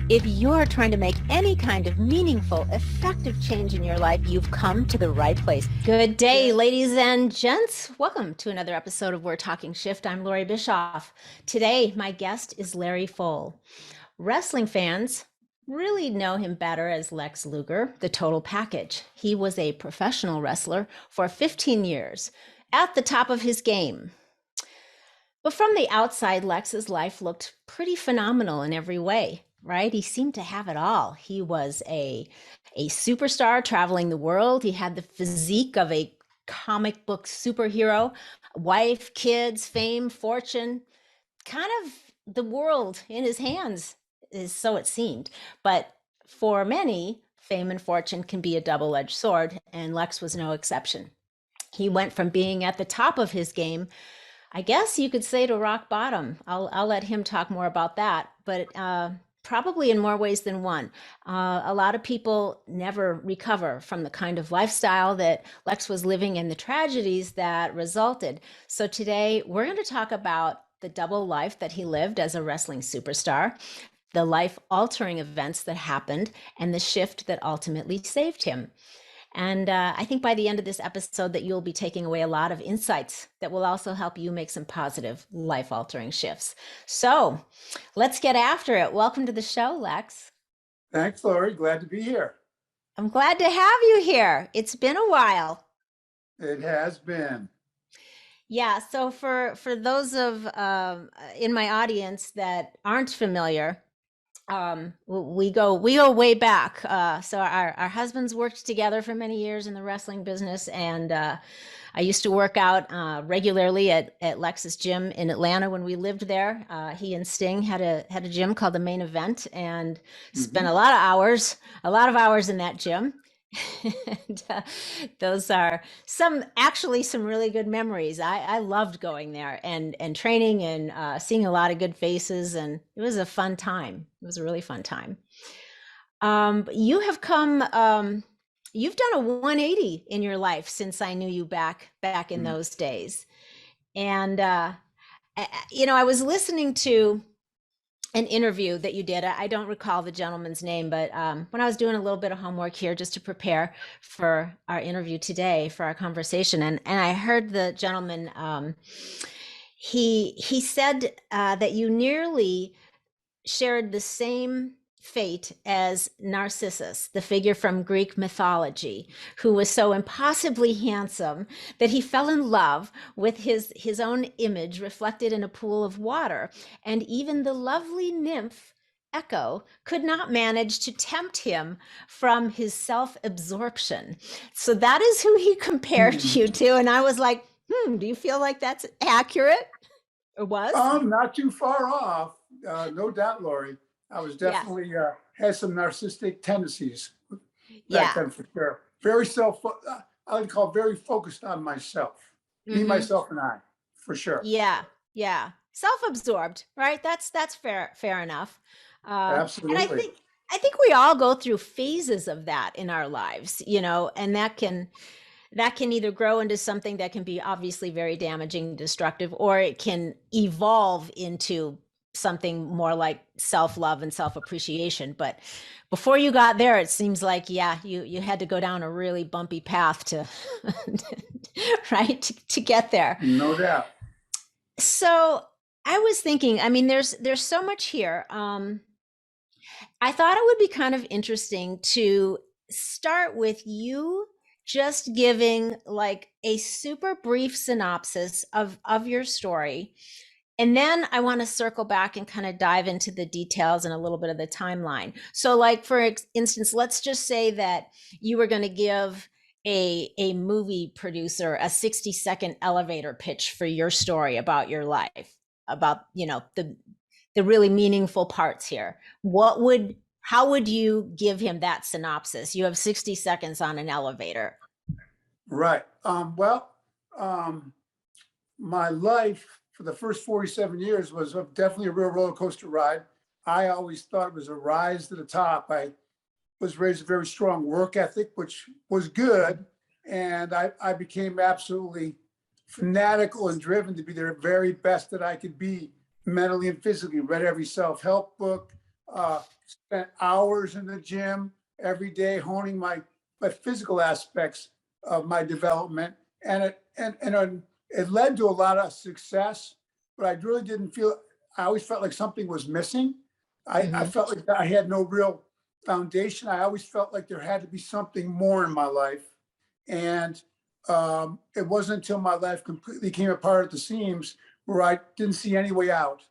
If you're trying to make any kind of meaningful, effective change in your life, you've come to the right place. Good day, ladies and gents. Welcome to another episode of We're Talking Shift. I'm Loree Bischoff. Today, my guest is Larry Pfohl. Wrestling fans really know him better as Lex Luger, the total package. He was a professional wrestler for 15 years, at the top of his game. But from the outside, Lex's life looked pretty phenomenal in every way. Right? He seemed to have it all. He was a superstar traveling the world. He had the physique of a comic book superhero, wife, kids, fame, fortune, kind of the world in his hands, is so it seemed. But for many, fame and fortune can be a double-edged sword, and Lex was no exception. He went from being at the top of his game, I guess you could say, to rock bottom. I'll let him talk more about that. But probably in more ways than one. A lot of people never recover from the kind of lifestyle that Lex was living and the tragedies that resulted. So today we're going to talk about the double life that he lived as a wrestling superstar, the life-altering events that happened, and the shift that ultimately saved him. And I think by the end of this episode that you'll be taking away a lot of insights that will also help you make some positive life-altering shifts. So let's get after it. Welcome to the show, Lex. Thanks, Loree. Glad to be here. I'm glad to have you here. It's been a while. It has been. Yeah. So for those of in my audience that aren't familiar, we go way back. So our husbands worked together for many years in the wrestling business, and I used to work out regularly at Lex's gym in Atlanta when we lived there. He and Sting had a gym called the Main Event, and spent a lot of hours in that gym. And those are some really good memories. I loved going there and training and seeing a lot of good faces, and it was a fun time. It was a really fun time. You have come, you've done a 180 in your life since I knew you back in those days. And, I was listening to an interview that you did. I don't recall the gentleman's name, but when I was doing a little bit of homework here just to prepare for our interview today, for our conversation, and I heard the gentleman, he said that you nearly shared the same fate as Narcissus, the figure from Greek mythology, who was so impossibly handsome that he fell in love with his own image reflected in a pool of water. And even the lovely nymph Echo could not manage to tempt him from his self-absorption. So that is who he compared you to. And I was like, do you feel like that's accurate? Or was? Not too far off. No doubt, Loree. I was definitely had some narcissistic tendencies back then, for sure. Very I would call very focused on myself. Me, myself, and I, for sure. Yeah. Self-absorbed, right? That's fair enough. Absolutely. And I think we all go through phases of that in our lives, and that can either grow into something that can be obviously very damaging, destructive, or it can evolve into something more like self-love and self-appreciation. But before you got there, it seems like, you had to go down a really bumpy path to, right, to get there. No doubt. So I was thinking, there's so much here. I thought it would be kind of interesting to start with you just giving like a super brief synopsis of your story. And then I want to circle back and kind of dive into the details and a little bit of the timeline. So like, for instance, let's just say that you were going to give a movie producer a 60-second elevator pitch for your story about your life, about, the really meaningful parts here. How would you give him that synopsis? You have 60 seconds on an elevator. Right. My life for the first 47 years was definitely a real roller coaster ride. I always thought it was a rise to the top. I was raised a very strong work ethic, which was good. And I became absolutely fanatical and driven to be the very best that I could be mentally and physically. Read every self-help book, spent hours in the gym every day honing my physical aspects of my development. And it led to a lot of success, but I really didn't feel, I always felt like something was missing. I Hmm. felt like I had no real foundation. I always felt like there had to be something more in my life. And it wasn't until my life completely came apart at the seams where I didn't see any way out.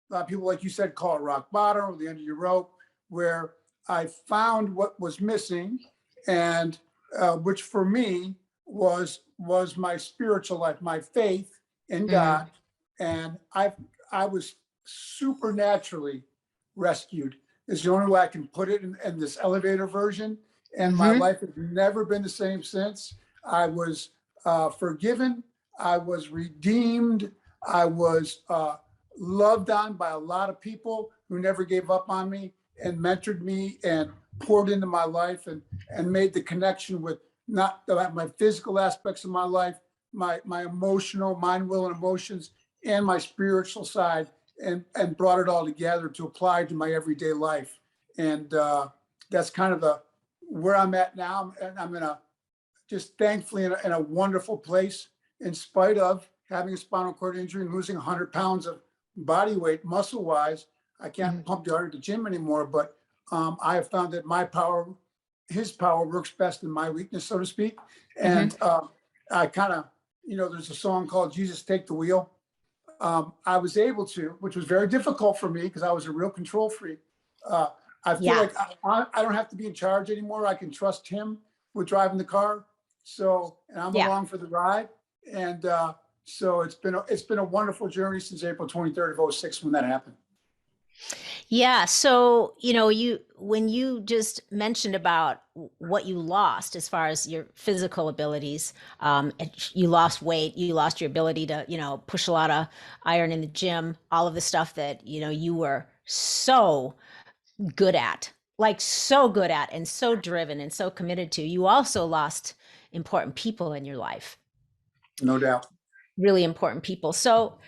A lot of people, like you said, call it rock bottom or the end of your rope, where I found what was missing, and which for me was my spiritual life, my faith in Hmm. God, and I was supernaturally rescued. Is the only way I can put it in this elevator version. And my Hmm. life has never been the same since. I was forgiven. I was redeemed. I was loved on by a lot of people who never gave up on me and mentored me and poured into my life and made the connection with not my physical aspects of my life, my emotional, mind, will, and emotions, and my spiritual side, and brought it all together to apply to my everyday life. And that's kind of the where I'm at now. And I'm in a just thankfully in a wonderful place, in spite of having a spinal cord injury and losing 100 pounds of body weight, muscle wise. I Hmm. can't pump hard at the gym anymore, but I have found that my power, his power, works best in my weakness, so to speak. Hmm. And I kind of, there's a song called Jesus Take the Wheel. I was able to, which was very difficult for me because I was a real control freak. Uh, I feel Yeah. like I don't have to be in charge anymore. I can trust him with driving the car. So, and I'm Yeah. along for the ride. And so it's been a wonderful journey since April 23rd of '06 when that happened. Yeah. So, when you just mentioned about what you lost as far as your physical abilities, you lost weight, you lost your ability to, push a lot of iron in the gym, all of the stuff that, you were so good at, like so good at, and so driven and so committed to. You also lost important people in your life, No doubt. really important people. So,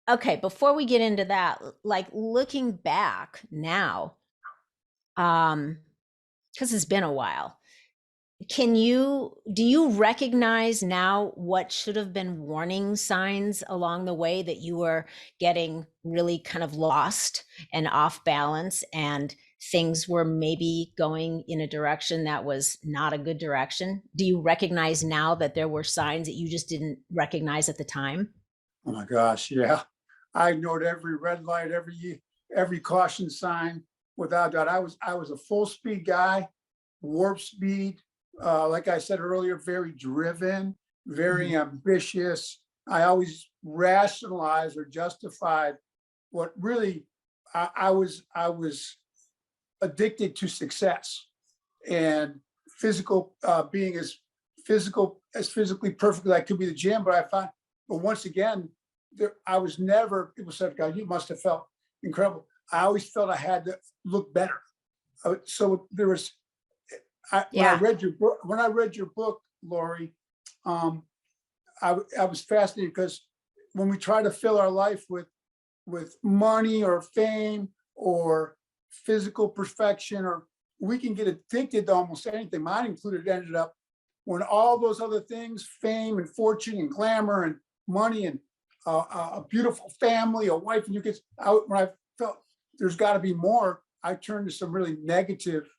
okay, before we get into that, like looking back now, because it's been a while, do you recognize now what should have been warning signs along the way that you were getting really kind of lost and off balance, and things were maybe going in a direction that was not a good direction? Do you recognize now that there were signs that you just didn't recognize at the time? Oh my gosh. Yeah. I ignored every red light, every caution sign without doubt. I was a full speed guy, warp speed. Like I said earlier, very driven, very Mhm. ambitious. I always rationalized or justified what really I was addicted to success and being as physically perfect as I could be at the gym. But I found, but once again, I was never. People said, "God, you must have felt incredible." I always felt I had to look better. So there was when I Yeah. read your book. When I read your book, Lori, um, I was fascinated because when we try to fill our life with money or fame or physical perfection, or we can get addicted to almost anything. Mine included ended up when all those other things, fame and fortune and glamour and money and a beautiful family, a wife and 2 kids, when I felt there's got to be more, I turned to some really negative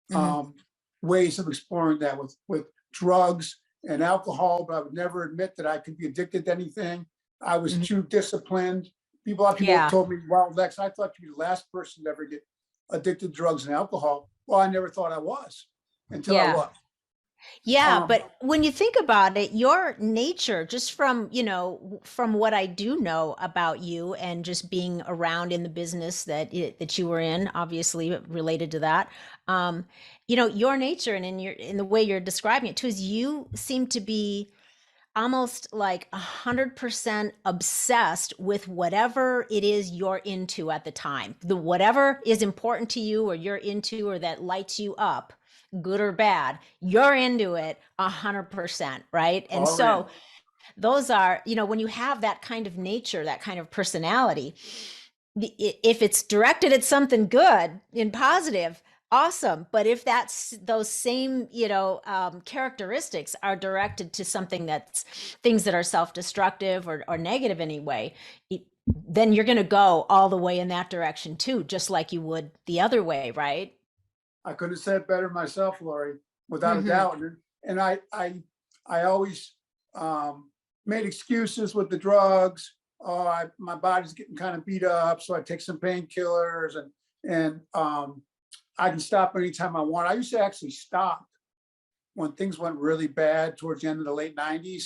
Hmm. um, ways of exploring that with drugs and alcohol, but I would never admit that I could be addicted to anything. I was Hmm. too disciplined. A lot of people have Yeah. told me, "Wow, Lex, I thought you'd be the last person to ever get addicted to drugs and alcohol." Well, I never thought I was until I Yeah. was. Yeah, Um, but when you think about it, your nature, just from, from what I do know about you and just being around in the business that you were in, obviously related to that, your nature and in the way you're describing it too, is you seem to be almost like 100% obsessed with whatever it is you're into at the time. The whatever is important to you or you're into or that lights you up, good or bad, you're into it 100%, right? And all in. so those are, when you have that kind of nature, that kind of personality, if it's directed at something good and positive, awesome. But if that's those same, characteristics are directed to something that's things that are self-destructive or negative anyway, then you're going to go all the way in that direction too, just like you would the other way, right? I could have said it better myself, Lori, without a Mm-hmm. doubt. And I always made excuses with the drugs. Oh, my body's getting kind of beat up, so I take some painkillers, and I can stop anytime I want. I used to actually stop when things went really bad towards the end of the late '90s,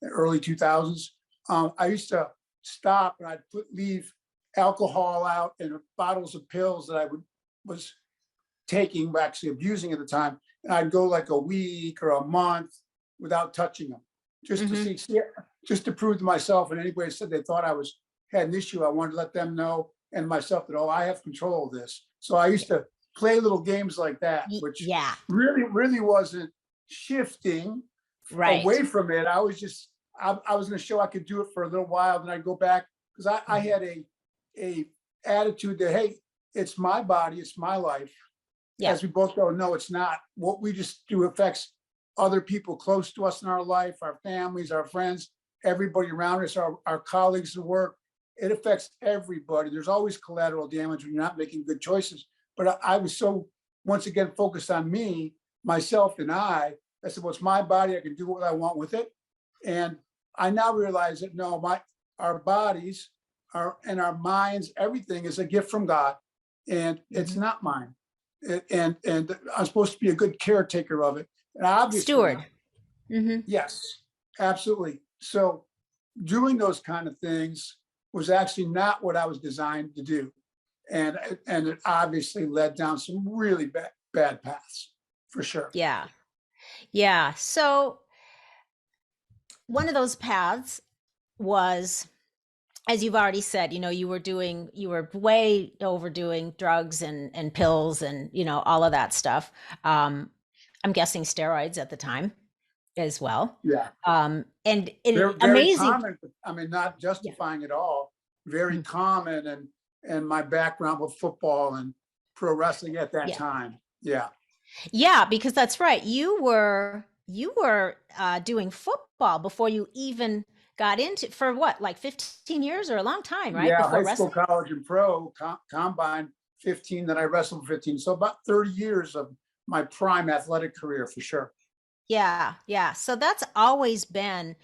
early 2000s. I used to stop and I'd leave alcohol out and bottles of pills that I was taking, actually abusing at the time, and I'd go like a week or a month without touching them, just to Mm-hmm. see, just to prove to myself and anybody said they thought I had an issue, I wanted to let them know and myself that, oh, I have control of this. So I used to play little games like that, which Yeah, really wasn't shifting right. away from it. I was just, I was going to show I could do it for a little while, then I'd go back, because I had a attitude that, hey, it's my body, it's my life. Yeah. As we both know, no, it's not. What we just do affects other people close to us in our life, our families, our friends, everybody around us, our colleagues at work. It affects everybody. There's always collateral damage when you're not making good choices. But I was so, once again, focused on me, myself, and I said, well, it's my body. I can do what I want with it. And I now realize that no, our bodies, and our minds, everything is a gift from God, and it's Mm-hmm. not mine. And I'm supposed to be a good caretaker of it. And obviously, Steward. Mm-hmm. yes, absolutely. So doing those kind of things was actually not what I was designed to do. And it obviously led down some really bad paths, for sure. Yeah. Yeah. So one of those paths was, as you've already said, you were way overdoing drugs and pills and, all of that stuff. I'm guessing steroids at the time as well. Yeah. And They're very amazing. common. I mean, not Yeah. justifying it all, very Mm. common. And my background with football and pro wrestling at that Yeah. time. Yeah. Yeah, because that's right. You were doing football before you even got into, for what, like 15 years or a long time, right? Yeah. Before High school, wrestling? college, and pro combine 15, then I wrestled 15. So about 30 years of my prime athletic career, for sure. Yeah, yeah. So that's always been,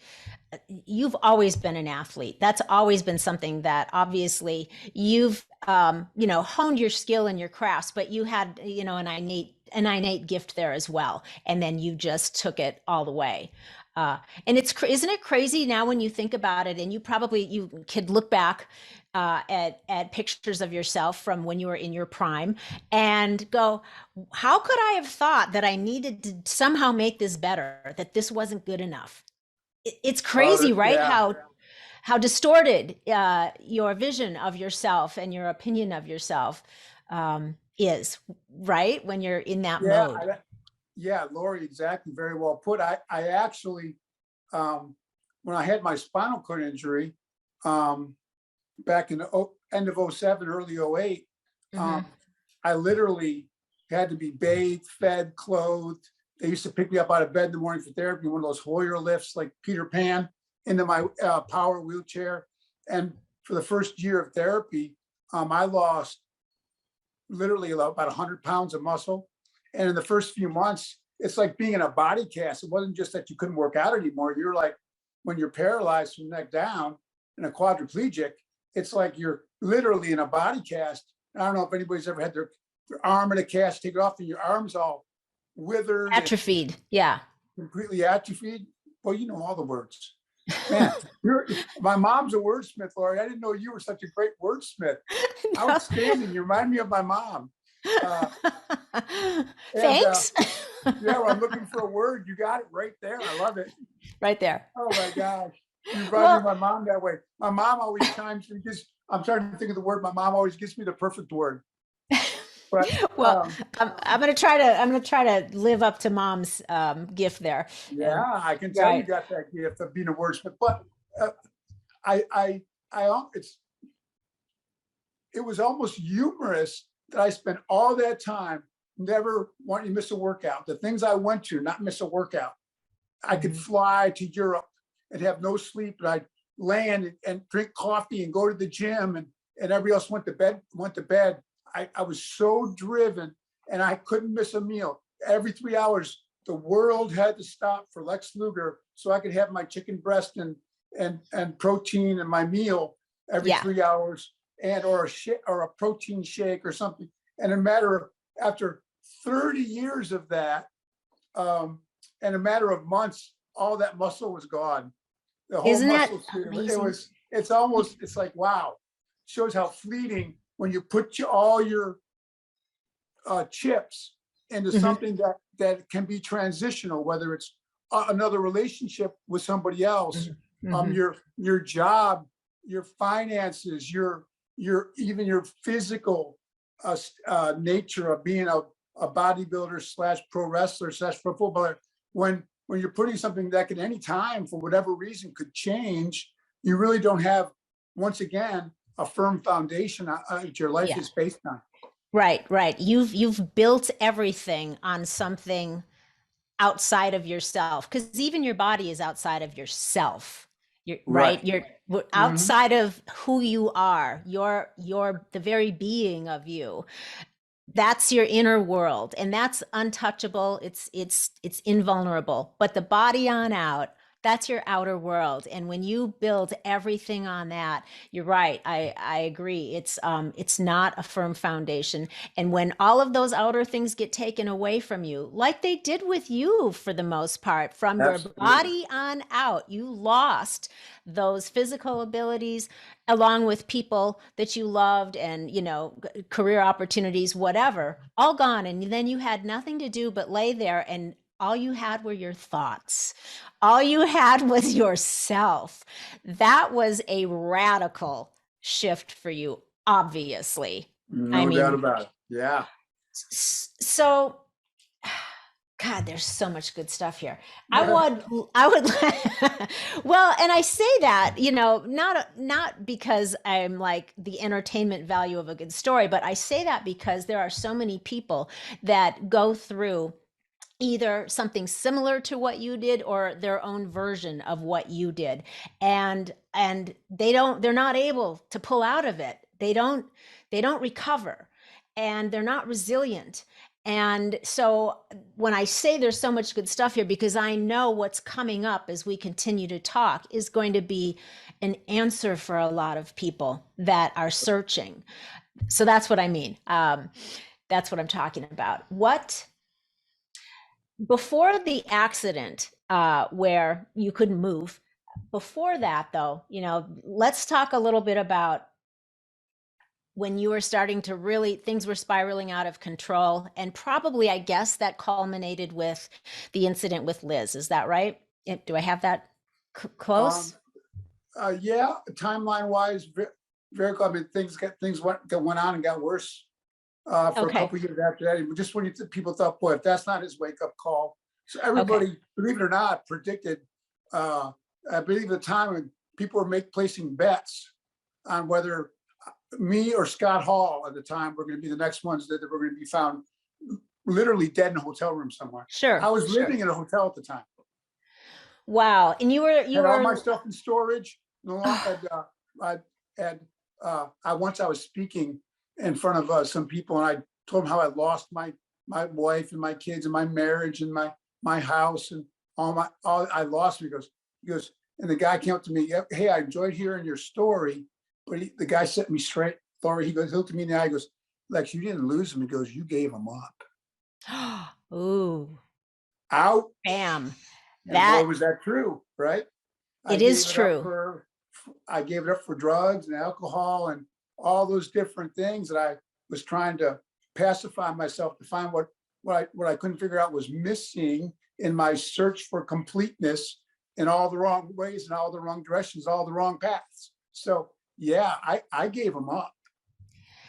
you've always been an athlete. That's always been something that obviously you've, honed your skill and your crafts, but you had, an innate gift there as well. And then you just took it all the way. And isn't it crazy now when you think about it, and you could look back at pictures of yourself from when you were in your prime and go, how could I have thought that I needed to somehow make this better, that this wasn't good enough? It's crazy, right? Yeah. How distorted your vision of yourself and your opinion of yourself is, right? When you're in that Yeah. mode. Yeah, Lori, exactly. Very well put. I actually, when I had my spinal cord injury, back in the end of '07, early '08, Mm-hmm. I literally had to be bathed, fed, clothed. They used to pick me up out of bed in the morning for therapy, one of those Hoyer lifts like Peter Pan, into my power wheelchair. And for the first year of therapy, I lost literally about 100 pounds of muscle. And in the first few months, it's like being in a body cast. It wasn't just that you couldn't work out anymore. You're like, when you're paralyzed from neck down and a quadriplegic, it's like you're literally in a body cast. I don't know if anybody's ever had their arm in a cast, take it off, and your arm's all withered and Atrophied. Yeah. completely atrophied. Well, you know all the words. Man, my mom's a wordsmith, Lori. I didn't know you were such a great wordsmith. No. Outstanding. You remind me of my mom. Thanks. Yeah, well, I'm looking for a word. You got it right there. I love it. Right there. Oh my gosh. You remind me of my mom that way. My mom always chimes in, because I'm trying to think of the word. My mom always gives me the perfect word. But Well, I'm gonna try to live up to mom's gift there. yeah, And I can tell you right. got that gift of being a wordsmith. But I it's it was almost humorous that I spent all that time never wanting to miss a workout. The things I went to, not miss a workout. I could fly to Europe and have no sleep, and I'd land and drink coffee and go to the gym, and everybody else went to bed. I was so driven, and I couldn't miss a meal. Every 3 hours, the world had to stop for Lex Luger so I could have my chicken breast and protein and my meal every 3 hours, or a protein shake or something. And after 30 years of that, in a matter of months, all that muscle was gone. The whole Isn't that muscle amazing? It's like, wow. Shows how fleeting when you put all your chips into something that can be transitional, whether it's another relationship with somebody else, your job, your finances, even your physical nature of being a bodybuilder / pro wrestler / pro footballer. When you're putting something that at any time, for whatever reason, could change, you really don't have, once again, a firm foundation that your life is based on. Right. You've built everything on something outside of yourself, because even your body is outside of yourself. You're outside of who you are. You're the very being of you. That's your inner world, and that's untouchable. It's invulnerable. But the body on out, that's your outer world. And when you build everything on that, you're right. I agree. It's not a firm foundation. And when all of those outer things get taken away from you, like they did with you for the most part, from your body on out, you lost those physical abilities, along with people that you loved, and, career opportunities, whatever, all gone. And then you had nothing to do but lay there, and all you had were your thoughts. All you had was yourself. That was a radical shift for you, obviously. No doubt about it. Yeah. So, God, there's so much good stuff here. I would, well, and I say that, not because I'm like the entertainment value of a good story, but I say that because there are so many people that go through either something similar to what you did or their own version of what you did. And they're not able to pull out of it. They don't recover, and they're not resilient. And so when I say there's so much good stuff here, because I know what's coming up as we continue to talk is going to be an answer for a lot of people that are searching. So that's what I mean. That's what I'm talking about. Before the accident, where you couldn't move, before that though, let's talk a little bit about when you were starting to really, things were spiraling out of control. And probably, I guess, that culminated with the incident with Liz. Is that right? Do I have that close? Yeah, timeline wise, very close. I mean, things went on and got worse for a couple of years after that. Just when people thought, boy, if that's not his wake up call. So everybody, believe it or not, predicted, I believe at the time when people were placing bets on whether me or Scott Hall at the time were going to be the next ones that were going to be found literally dead in a hotel room somewhere. Sure. I was living in a hotel at the time. Wow. And you were all my stuff in storage. I once I was speaking in front of some people, and I told them how I lost my wife and my kids and my marriage and my house and all I lost. He goes, and the guy came up to me, hey, I enjoyed hearing your story. But the guy set me straight. He looked at me in the eye, he goes, Lex, you didn't lose him. He goes, you gave him up. Ooh. Out. Bam. Boy, was that true, right? It is true. I gave it up for drugs and alcohol and all those different things that I was trying to pacify myself to find what I couldn't figure out was missing in my search for completeness in all the wrong ways, in all the wrong directions, all the wrong paths. So yeah, I gave them up.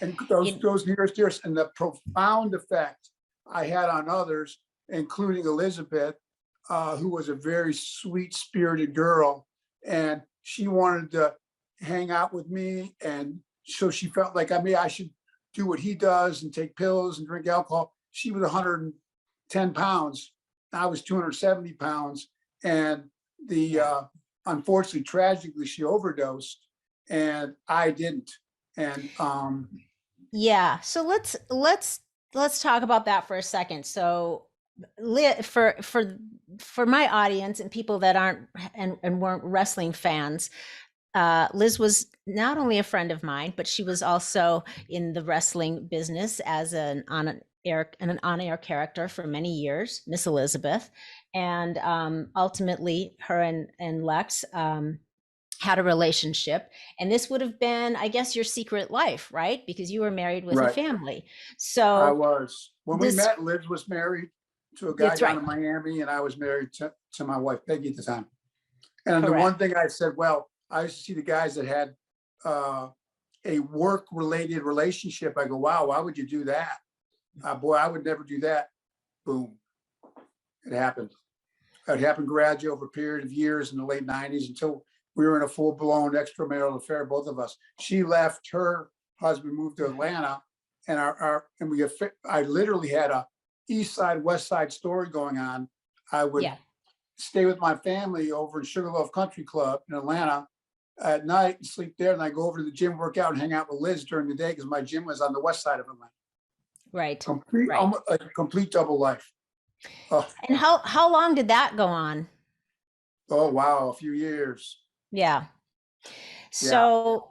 And those nearest years, and the profound effect I had on others, including Elizabeth, who was a very sweet-spirited girl, and she wanted to hang out with me, and so she felt like, I mean, I should do what he does and take pills and drink alcohol. She was 110 pounds. I was 270 pounds. And unfortunately, tragically, she overdosed and I didn't. And yeah. So let's talk about that for a second. So for my audience and people that aren't and weren't wrestling fans, Liz was not only a friend of mine, but she was also in the wrestling business as an on-air character for many years, Miss Elizabeth. And ultimately, her and Lex had a relationship. And this would have been, I guess, your secret life, right? Because you were married with a family. So I was. When we met, Liz was married to a guy down in Miami, and I was married to my wife, Peggy, at the time. And the one thing I said, well, I used to see the guys that had a work-related relationship. I go, wow, why would you do that? Boy, I would never do that. Boom. It happened. It happened gradually over a period of years in the late 90s until we were in a full-blown extramarital affair, both of us. She left, her husband moved to Atlanta, and I literally had a East Side, West Side story going on. I would stay with my family over in Sugarloaf Country Club in Atlanta at night and sleep there. And I go over to the gym, work out, and hang out with Liz during the day because my gym was on the west side of Atlanta. Right. Almost like a complete double life. And how long did that go on? Oh, wow. A few years. Yeah. So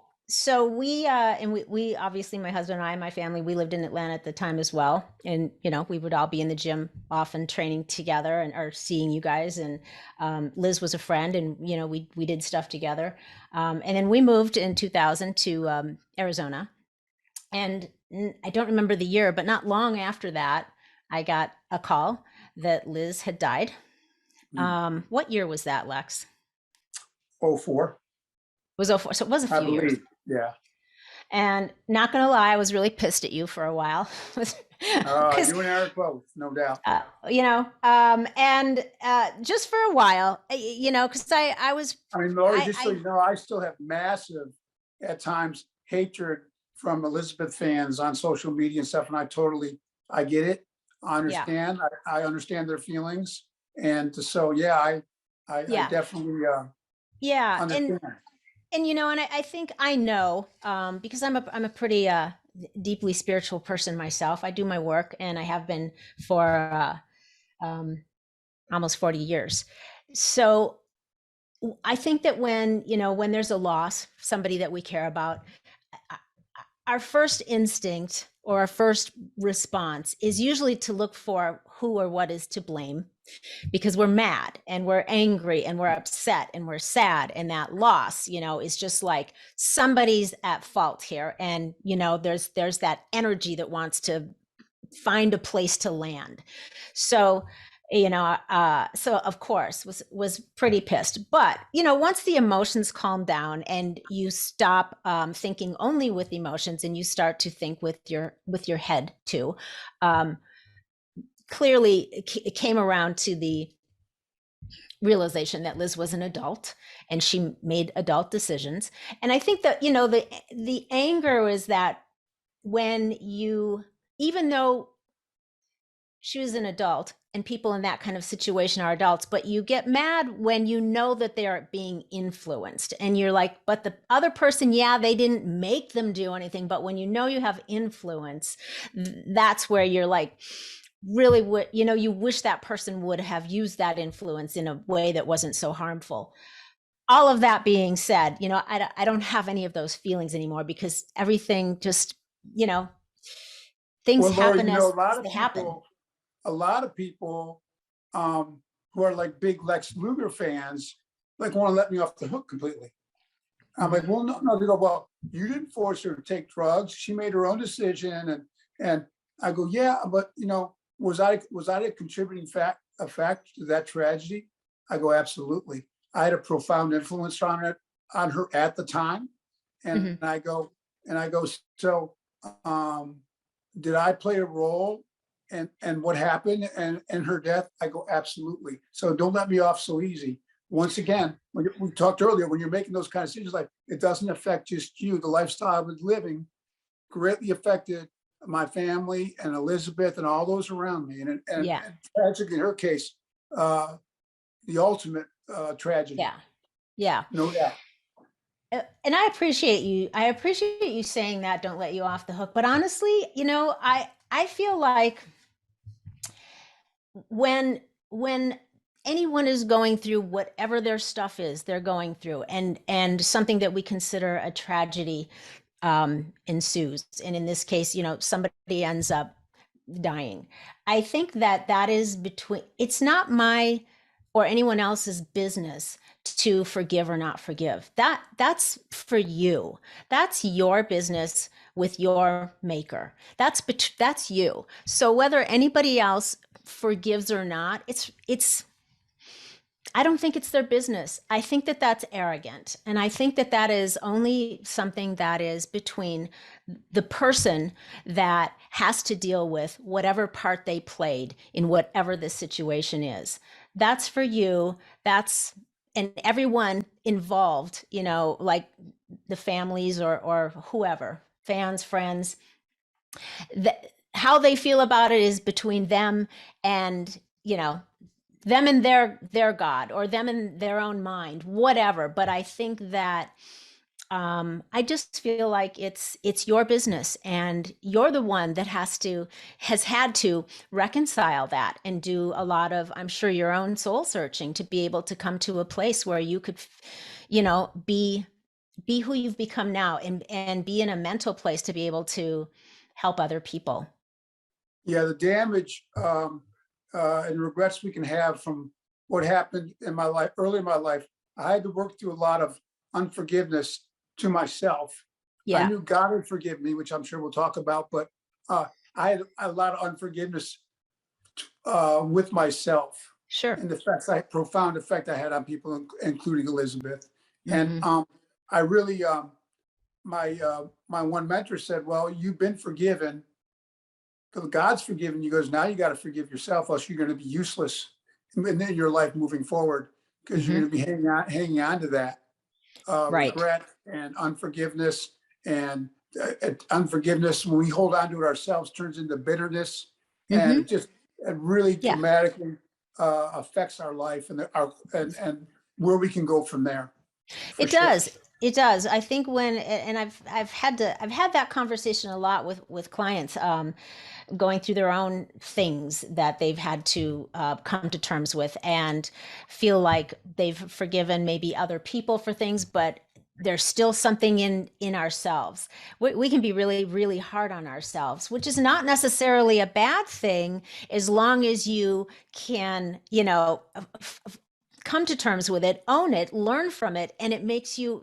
we obviously, my husband and I, my family, we lived in Atlanta at the time as well. And, we would all be in the gym often training together or seeing you guys. And Liz was a friend and, we did stuff together. And then we moved in 2000 to Arizona. And I don't remember the year, but not long after that, I got a call that Liz had died. What year was that, Lex? 04. Was 04. So it was a few years. Yeah. And not going to lie, I was really pissed at you for a while. You and Eric both, no doubt. And just for a while, because I was. I mean, Loree, just so you know, I still have massive, at times, hatred from Elizabeth fans on social media and stuff. And I get it. I understand. Yeah. I understand their feelings. And so, I definitely understand. And I think I know because I'm a pretty deeply spiritual person myself. I do my work, and I have been for almost 40 years. So I think that when there's a loss, somebody that we care about, our first instinct or our first response is usually to look for who or what is to blame, because we're mad and we're angry and we're upset and we're sad. And that loss, is just like somebody's at fault here. And, there's that energy that wants to find a place to land. So, so of course was pretty pissed, but, once the emotions calm down and you stop thinking only with emotions and you start to think with your head too, clearly it came around to the realization that Liz was an adult and she made adult decisions. And I think that, the anger is that when even though she was an adult and people in that kind of situation are adults, but you get mad when you know that they are being influenced and you're like, but the other person, they didn't make them do anything. But when you have influence, that's where you're like, really would, you wish that person would have used that influence in a way that wasn't so harmful. All of that being said, I don't have any of those feelings anymore because everything just, things happen as they happen. A lot of people who are like big Lex Luger fans, want to let me off the hook completely. I'm like, well, no. They go, well, you didn't force her to take drugs. She made her own decision. And I go, yeah, but was I a contributing effect to that tragedy? I go, absolutely. I had a profound influence on her at the time. And I go, so did I play a role and what happened and her death? I go, absolutely. So don't let me off so easy. once again, we talked earlier, when you're making those kind of decisions, like it doesn't affect just you. The lifestyle I was living greatly affected my family and Elizabeth and all those around me. And Yeah. tragically, in her case, the ultimate tragedy. Yeah. Yeah. No doubt. And I appreciate you. I appreciate you saying that. Don't let you off the hook. But honestly, I feel like when anyone is going through whatever their stuff is they're going through, and something that we consider a tragedy ensues, and in this case, somebody ends up dying. I think that is between, it's not my or anyone else's business to forgive or not forgive. That's for you. That's your business with your maker. That's you. So whether anybody else forgives or not, it's I don't think it's their business. I think that that's arrogant. And I think that that is only something that is between the person that has to deal with whatever part they played in whatever the situation is. That's for you. And everyone involved, like the families or whoever, fans, friends, how they feel about it is between them and, them and their God, or them in their own mind, whatever. But I think that I just feel like it's your business, and you're the one that has had to reconcile that and do a lot of, I'm sure, your own soul searching to be able to come to a place where you could, be who you've become now, and be in a mental place to be able to help other people. Yeah, the damage and regrets we can have from what happened in my life, early in my life. I had to work through a lot of unforgiveness to myself. Yeah. I knew God would forgive me, which I'm sure we'll talk about, but I had a lot of unforgiveness with myself. Sure. And the profound effect I had on people, including Elizabeth. Mm-hmm. And I really, my one mentor said, well, you've been forgiven. God's forgiven you. Goes, now you got to forgive yourself, else you're going to be useless in your life moving forward, because Mm-hmm. you're going to be hanging on to that Right. regret and unforgiveness. And unforgiveness, when we hold on to it ourselves, turns into bitterness. Mm-hmm. And it really Yeah. dramatically affects our life and where we can go from there. It does. It does. I think and I've had that conversation a lot with clients, going through their own things that they've had to come to terms with, and feel like they've forgiven maybe other people for things, but there's still something in ourselves. We can be really, really hard on ourselves, which is not necessarily a bad thing, as long as you can, come to terms with it, own it, learn from it, and it makes you,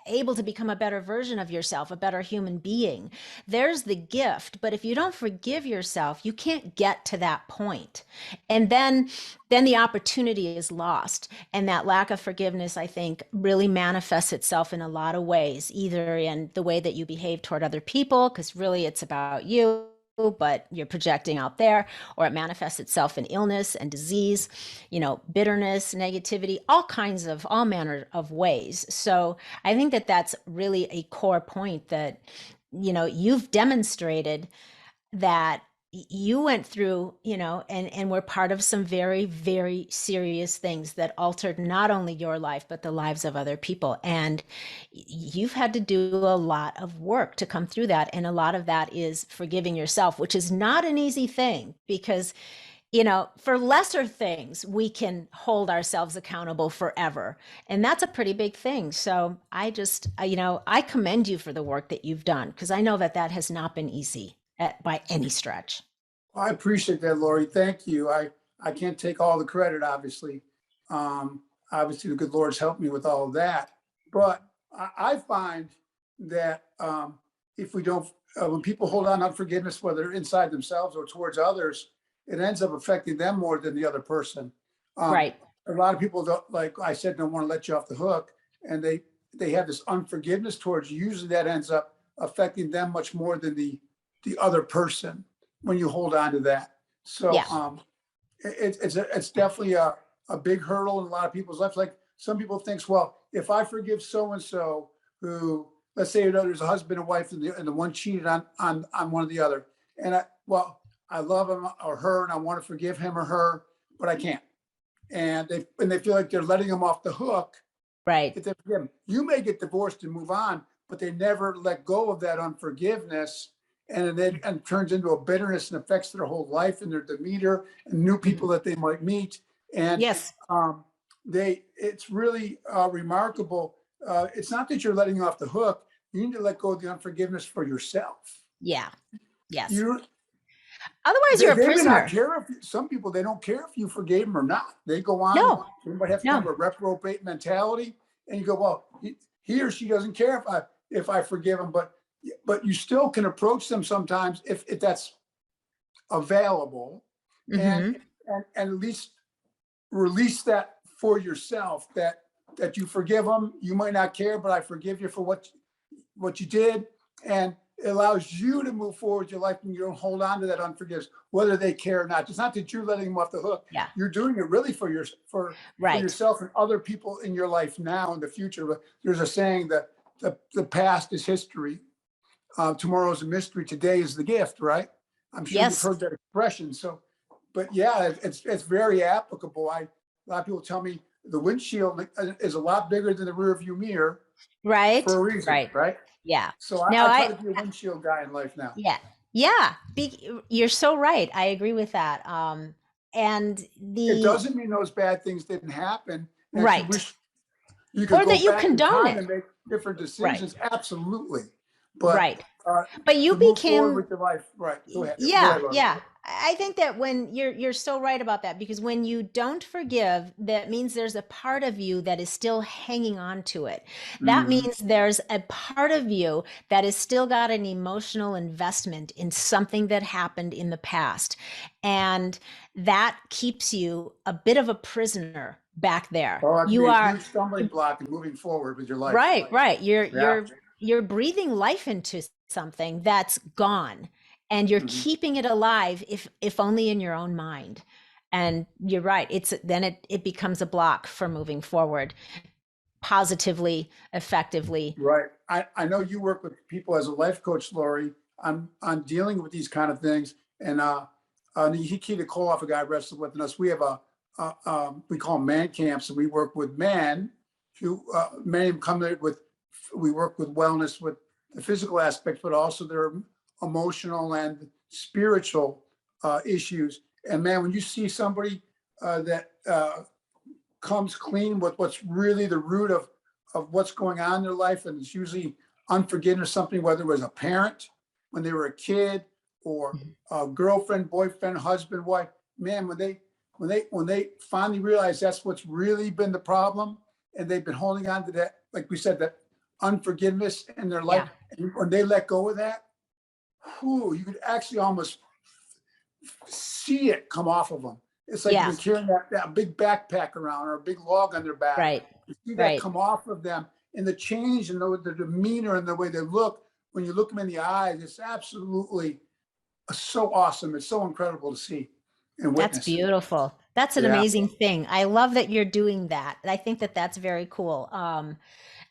able to become a better version of yourself, a better human being. There's the gift. But if you don't forgive yourself, you can't get to that point. And then the opportunity is lost. And that lack of forgiveness, I think, really manifests itself in a lot of ways, either in the way that you behave toward other people, because really it's about you, but you're projecting out there, or it manifests itself in illness and disease, bitterness, negativity, all manner of ways. So I think that that's really a core point, that, you've demonstrated that you went through, and were part of some very, very serious things that altered not only your life, but the lives of other people. And you've had to do a lot of work to come through that. And a lot of that is forgiving yourself, which is not an easy thing, because, for lesser things, we can hold ourselves accountable forever. And that's a pretty big thing. So I just, I commend you for the work that you've done, because I know that has not been easy by any stretch. I appreciate that, Lori. Thank you. I can't take all the credit, obviously. Obviously, the good Lord's helped me with all of that. But I find that if we don't, when people hold on to unforgiveness, whether inside themselves or towards others, it ends up affecting them more than the other person. Right. A lot of people, don't, like I said, don't want to let you off the hook, and they have this unforgiveness towards you. Usually that ends up affecting them much more than the other person when you hold on to that. So Yeah. it's definitely a a big hurdle in a lot of people's lives. Like some people think, well, if I forgive so-and-so who, let's say, there's a husband and wife and the one cheated on one or the other. And I love him or her and I want to forgive him or her, but I can't. And they feel like they're letting them off the hook. Right. If they forgive them. You may get divorced and move on, but they never let go of that unforgiveness. And it turns into a bitterness and affects their whole life and their demeanor and new people that they might meet. And yes, it's really remarkable. It's not that you're letting off the hook. You need to let go of the unforgiveness for yourself. Yeah. Yes. Otherwise, you're a they prisoner. may not care if some people, they don't care if you forgave them or not. They go on. No. You might have to have a reprobate mentality, and you go, well, he or she doesn't care if I forgive them, but you still can approach them sometimes if that's available, and at least release that for yourself that you forgive them. You might not care, but I forgive you for what you did, and it allows you to move forward with your life and you don't hold on to that unforgiveness, whether they care or not. It's not that you're letting them off the hook. Yeah. You're doing it really for yourself and other people in your life now and the future. But there's a saying that the past is history. Tomorrow's a mystery. Today is the gift, right? I'm sure you've heard that expression. So, but yeah, it's very applicable. A lot of people tell me the windshield is a lot bigger than the rear view mirror. Right. For a reason, right? Yeah. So I try to be a windshield guy in life now. Yeah. Yeah. You're so right. I agree with that. And it doesn't mean those bad things didn't happen. Right. You could or that you condone it and make different decisions. Right. Absolutely. But, right. But you became with your life. Right. Go ahead. Yeah. Go ahead, yeah. I think that when you're so right about that, because when you don't forgive, that means there's a part of you that is still hanging on to it. That means there's a part of you that has still got an emotional investment in something that happened in the past. And that keeps you a bit of a prisoner back there. You are a huge stumbling block in moving forward with your life. Right. You're breathing life into something that's gone. And you're keeping it alive, if only in your own mind. And you're right. It becomes a block for moving forward positively, effectively. Right. I know you work with people as a life coach, Loree, on dealing with these kind of things. And Nikita Koloff, a guy I wrestled with, and us, we have we call them man camps, and we work with men who many of them come there we work with wellness with the physical aspects, but also their emotional and spiritual issues. And man, when you see somebody that comes clean with what's really the root of what's going on in their life, and it's usually unforgiveness, something, whether it was a parent when they were a kid or a girlfriend, boyfriend, husband, wife, man, when they finally realize that's what's really been the problem, and they've been holding on to that, like we said, that unforgiveness in their life, and when they let go of that, you could actually almost see it come off of them. It's like you're carrying that big backpack around or a big log on their back. Right. You see that come off of them, and the change in the demeanor and the way they look when you look them in the eyes. It's absolutely so awesome. It's so incredible to see and witness. That's beautiful. That's an amazing thing. I love that you're doing that. I think that that's very cool.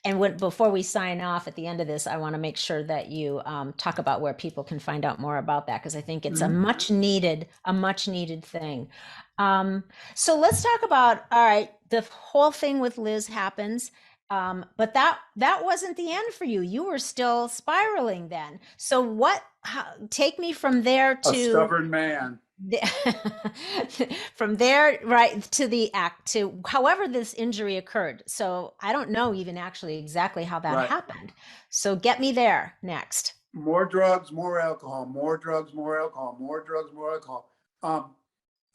And before we sign off at the end of this, I want to make sure that you talk about where people can find out more about that, because I think it's a much needed thing. So let's talk about, all right, the whole thing with Liz happens, but that wasn't the end for you. You were still spiraling then. So take me from there to a stubborn man. From there right to however this injury occurred. So I don't know even actually exactly how that happened. So get me there next. More drugs, more alcohol, more drugs, more alcohol, more drugs, more alcohol.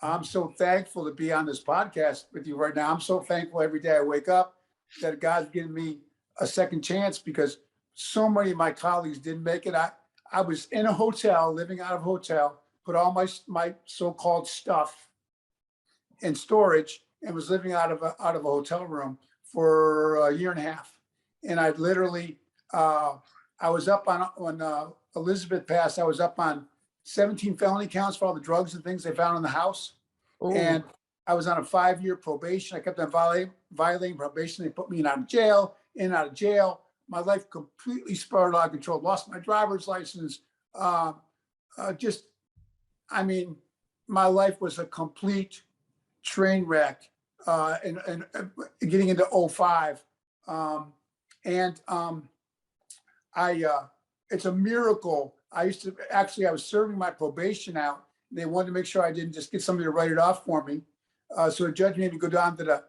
I'm so thankful to be on this podcast with you right now. I'm so thankful every day I wake up that God's given me a second chance, because so many of my colleagues didn't make it. I was in a hotel, living out of a hotel, put all my so-called stuff in storage, and was living out of a hotel room for a year and a half. And I literally, I was up on Elizabeth passed, I was up on 17 felony counts for all the drugs and things they found in the house. Ooh. And I was on a 5-year probation. I kept on violating probation. They put me in and out of jail. My life completely spiraled out of control. Lost my driver's license. Just, I mean, my life was a complete train wreck. And getting into 05. It's a miracle. I was serving my probation out. They wanted to make sure I didn't just get somebody to write it off for me. So the judge made me go down to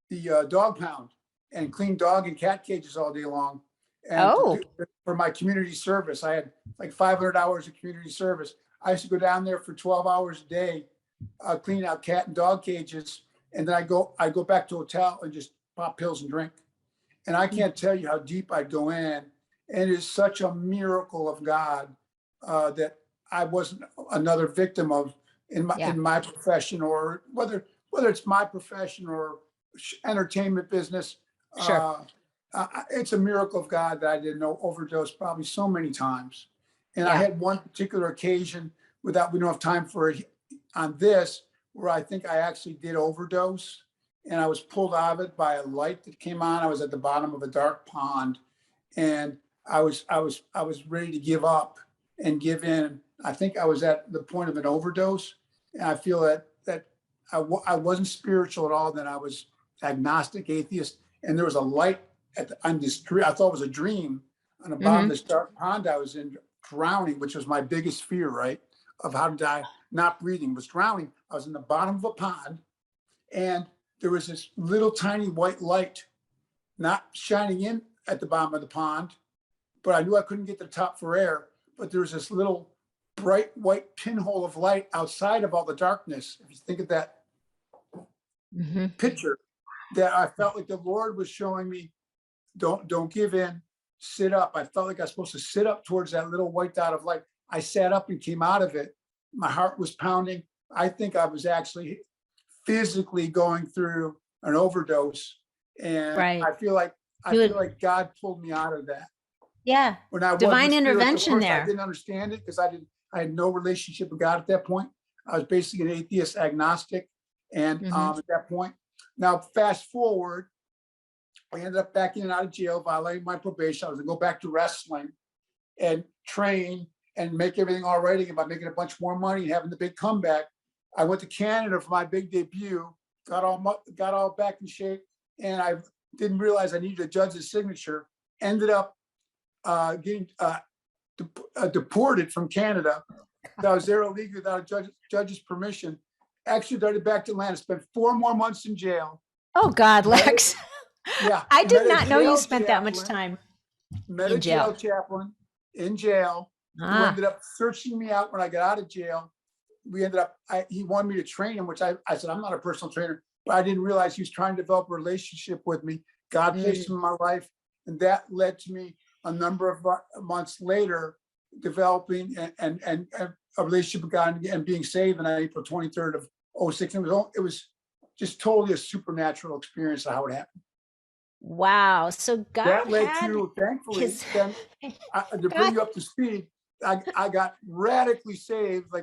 the dog pound and clean dog and cat cages all day long. And for my community service, I had like 500 hours of community service. I used to go down there for 12 hours a day, cleaning out cat and dog cages. And then I go back to a hotel and just pop pills and drink. And I can't tell you how deep I'd go in. And it is such a miracle of God that I wasn't another victim of in my profession, or whether it's my profession or entertainment business. Sure. It's a miracle of God that I didn't overdose probably so many times. And I had one particular occasion we don't have time for it on this, where I think I actually did overdose, and I was pulled out of it by a light that came on. I was at the bottom of a dark pond, and I was ready to give up and give in. I think I was at the point of an overdose, and I feel that I wasn't spiritual at all. Then I was agnostic, atheist, and there was a light on this tree. I thought it was a dream on the bottom of this dark pond I was in, drowning, which was my biggest fear, right? Of how to die, not breathing, was drowning. I was in the bottom of a pond, and there was this little tiny white light, not shining in at the bottom of the pond, but I knew I couldn't get to the top for air. But there was this little bright white pinhole of light outside of all the darkness. If you think of that picture, that I felt like the Lord was showing me, don't give in, sit up. I felt like I was supposed to sit up towards that little white dot of light. I sat up and came out of it. My heart was pounding. I think I was actually physically going through an overdose. And I feel like God pulled me out of that. Yeah. When I divine intervention person, there. I didn't understand it because I had no relationship with God at that point. I was basically an atheist, agnostic. And at that point, now fast forward, I ended up back in and out of jail, violating my probation. I was gonna go back to wrestling and train and make everything all right again by making a bunch more money and having the big comeback. I went to Canada for my big debut, got all back in shape, and I didn't realize I needed a judge's signature. Ended up getting deported from Canada. I was there illegally without a judge's permission. Extradited back to Atlanta. Spent 4 more months in jail. Oh God, Lex. Yeah, I did not know you spent that much time in jail. Chaplain in jail, who ended up searching me out when I got out of jail. He wanted me to train him, which I said, I'm not a personal trainer, but I didn't realize he was trying to develop a relationship with me. God placed him in my life. And that led to me a number of months later, developing and a relationship with God and being saved on April 23rd of 06. It was just totally a supernatural experience of how it happened. Wow. So God that led to, thankfully, then to bring you up to speed, I got radically saved,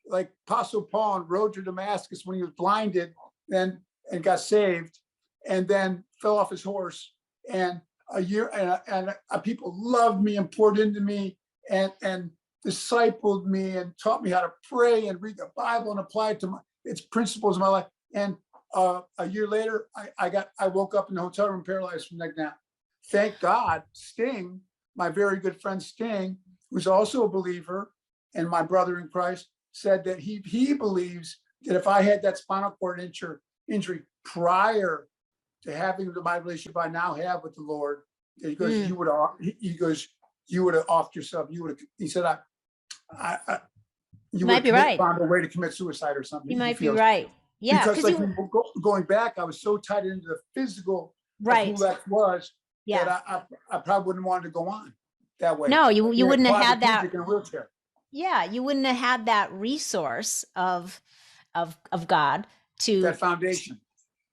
like Apostle Paul on road to Damascus when he was blinded, and got saved, and then fell off his horse. And a year, and people loved me and poured into me and discipled me and taught me how to pray and read the Bible and apply it to its principles in my life. And a year later, I woke up in the hotel room paralyzed from neck down. Thank God, Sting, my very good friend Sting, who's also a believer and my brother in Christ, said that he believes that if I had that spinal cord injury prior to having my relationship I now have with the Lord, he goes, you would have offed yourself. He said, you might be right. Found a way to commit suicide or something. You might be right. Yeah, because going back, I was so tied into the physical of who Lex was that I probably wouldn't want to go on that way. No, you wouldn't have had that in a wheelchair. Yeah, you wouldn't have had that resource of God to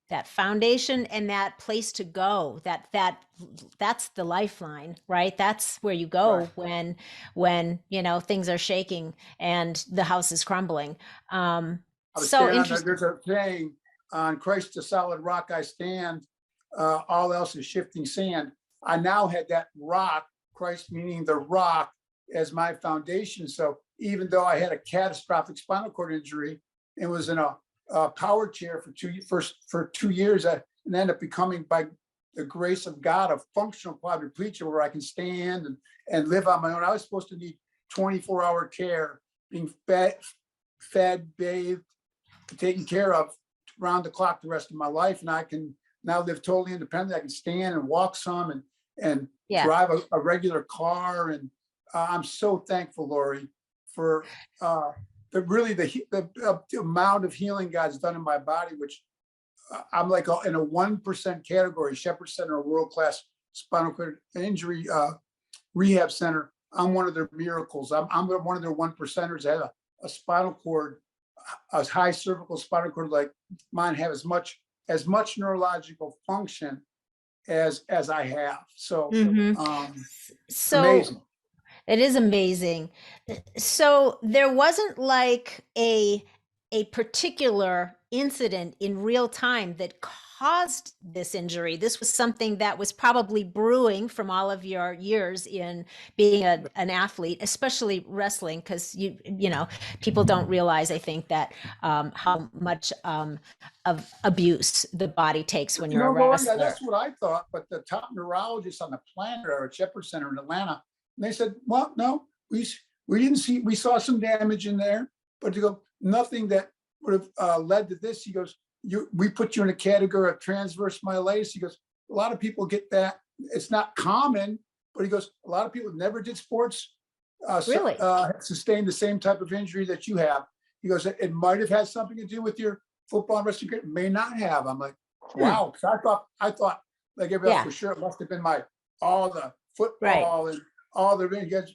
that foundation and that place to go. That's the lifeline, right? That's where you go when things are shaking and the house is crumbling. I was So standing on interesting. there's a saying, on Christ the solid rock I stand, all else is shifting sand. I now had that rock, Christ meaning the rock, as my foundation. So even though I had a catastrophic spinal cord injury and was in a power chair for 2 years, and ended up becoming, by the grace of God, a functional quadriplegic where I can stand and live on my own. I was supposed to need 24-hour care, being fed, bathed, taken care of round the clock the rest of my life. And I can now live totally independently. I can stand and walk some and drive a regular car. And I'm so thankful, Loree, for the amount of healing God's done in my body, which I'm like in a 1% category. Shepherd Center, a world-class spinal cord injury rehab center. I'm one of their miracles. I'm one of their 1%ers. I had a spinal cord, a high cervical spinal cord like mine, have as much neurological function as I have. So, So amazing. it is amazing. So there wasn't like a particular incident in real time that caused this injury. This was something that was probably brewing from all of your years in being an athlete, especially wrestling, because you know, people don't realize, I think, that how much of abuse the body takes when you're a Loree, wrestler. that's what I thought. But the top neurologists on the planet are at Shepherd Center in Atlanta. And they said, well, no, we didn't see, we saw some damage in there, but to go, nothing that would have led to this. He goes, we put you in a category of transverse myelitis. He goes, a lot of people get that. It's not common, but he goes, a lot of people never did sports, Really? sustained the same type of injury that you have. He goes, it might have had something to do with your football and wrestling career. It may not have. I'm like, wow. So I thought like everybody else, for sure, it must have been all the football and all the guys.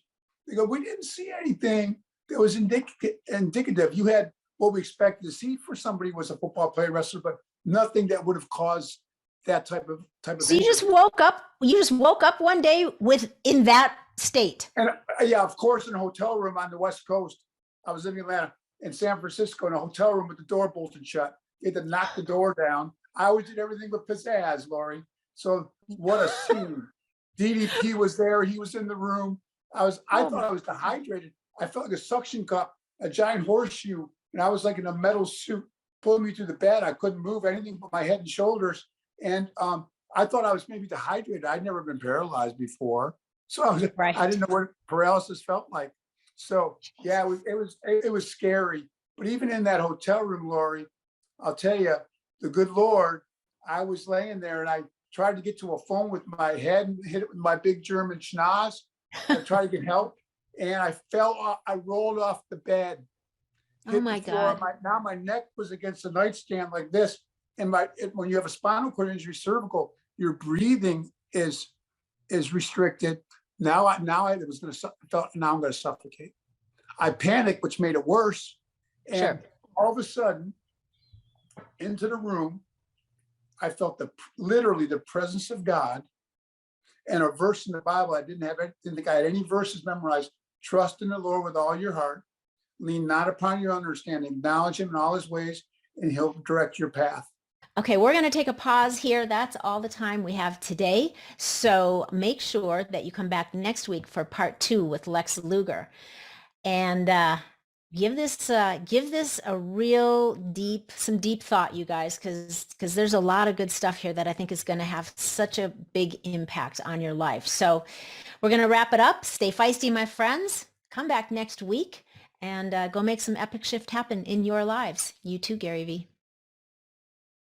They go, we didn't see anything that was indicative. You had what we expected to see for somebody who was a football player, wrestler, but nothing that would have caused that type of So injury. you just woke up one day in that state. And yeah, of course, in a hotel room on the West Coast. I was in Atlanta, in San Francisco, in a hotel room with the door bolted shut. They had to knock the door down. I always did everything with pizzazz, Loree. So what a scene. DDP was there. He was in the room. I thought I was dehydrated. I felt like a suction cup, a giant horseshoe, and I was like in a metal suit pulling me through the bed. I couldn't move anything but my head and shoulders. And I thought I was maybe dehydrated. I'd never been paralyzed before. So I didn't know what paralysis felt like. So yeah, it was scary. But even in that hotel room, Loree, I'll tell you, the good Lord, I was laying there and I tried to get to a phone with my head and hit it with my big German schnoz. I tried to get help, and I fell off. I rolled off the bed. Oh my God. Now my neck was against the nightstand like this. And when you have a spinal cord injury, cervical, your breathing is restricted. Now I'm going to suffocate. I panicked, which made it worse. And all of a sudden, into the room, I felt literally the presence of God, and a verse in the Bible. I didn't think I had any verses memorized. Trust in the Lord with all your heart. Lean not upon your understanding. Acknowledge him in all his ways, and he'll direct your path. Okay, we're going to take a pause here. That's all the time we have today. So make sure that you come back next week for part 2 with Lex Luger. And give this a real deep thought, you guys, because there's a lot of good stuff here that I think is going to have such a big impact on your life. So we're going to wrap it up. Stay feisty, my friends. Come back next week and go make some epic shift happen in your lives. You too, Gary V.